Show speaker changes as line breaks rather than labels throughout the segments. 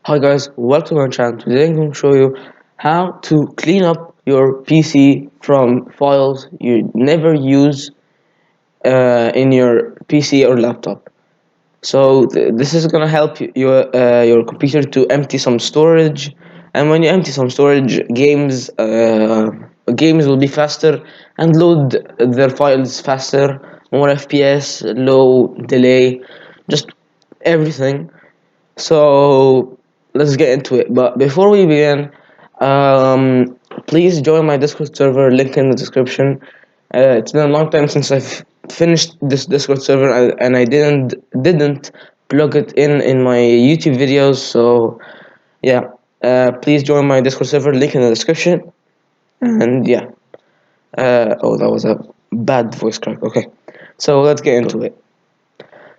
Hi guys, welcome to my channel. Today I'm going to show you how to clean up your PC from files you never use in your PC or laptop. So this is going to help your computer to empty some storage, and when you empty some storage, games will be faster and load their files faster, more FPS, low delay, just everything. So let's get into it. But before we begin, please join my Discord server. Link in the description. It's been a long time since I've finished this Discord server, and I didn't plug it in my YouTube videos. So yeah, please join my Discord server. Link in the description. And yeah, oh, that was a bad voice crack. Okay, so let's get into it.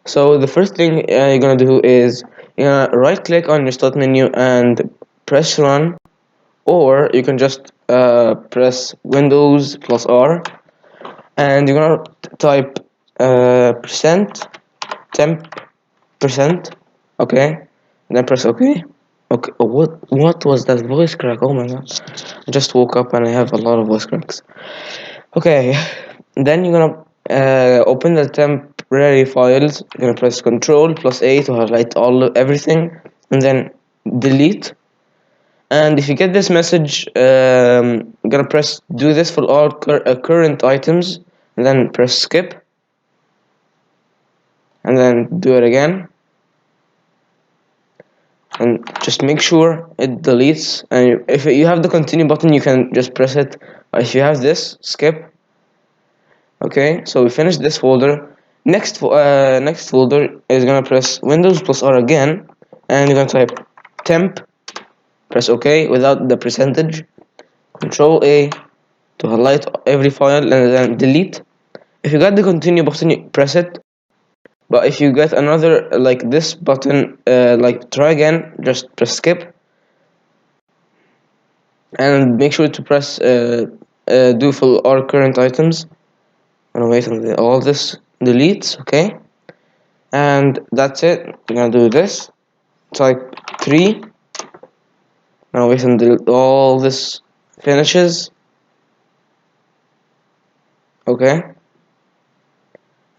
So the first thing you're gonna do is you're gonna right click on your start menu and press run, or you can just press Windows plus R, and you're gonna type percent temp percent, okay, and then press OK. Okay, what was that voice crack? Oh my god, I just woke up and I have a lot of voice cracks. Okay, then you're gonna open the temporary files. You're gonna press Control plus A to highlight everything, and then delete. And if you get this message, you're gonna press do this for all current items, and then press skip, and then do it again, and just make sure it deletes. And if you have the continue button, you can just press it. If you have this, skip. Okay, so we finished this folder. Next folder is gonna press Windows plus R again, and you're gonna type temp, press OK without the percentage, Control A to highlight every file, and then delete. If you got the continue button, you press it. But if you get another like this button, like try again, just press skip, and make sure to press do for all current items. I'm gonna wait until all this deletes. Okay. And that's it. We're gonna do this, type 3. Now wait until all this finishes. Okay,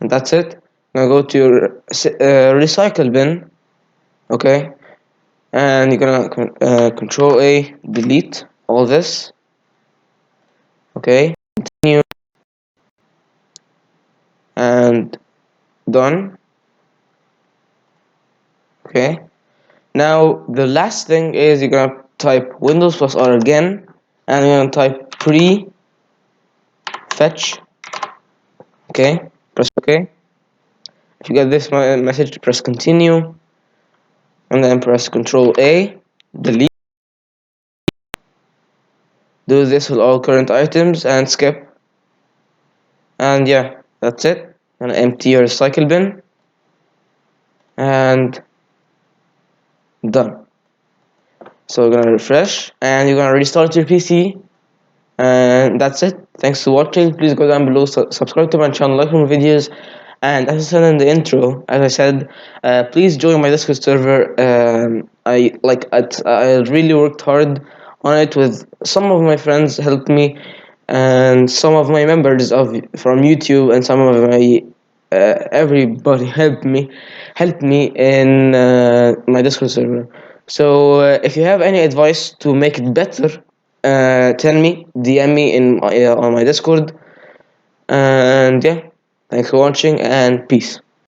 and that's it. Now go to your recycle bin. Okay, and you're gonna Control A, delete all this. Okay, continue, and done. Okay, now the last thing is you're gonna type Windows plus R again, and you're gonna type pre fetch. Okay, press OK. If you get this message, press continue, and then press Control A, delete. Do this with all current items and skip. And yeah, that's it. And empty your recycle bin, and done. So we're gonna refresh, and you're gonna restart your PC, and that's it. Thanks for watching. Please go down below, subscribe to my channel, like my videos, and as I said in the intro, as I said, please join my Discord server. I really worked hard on it. With some of my friends helped me, and some of my members from YouTube, and some of my everybody helped me in my Discord server. So if you have any advice to make it better, tell me, DM me on my Discord. And yeah, thanks for watching, and peace.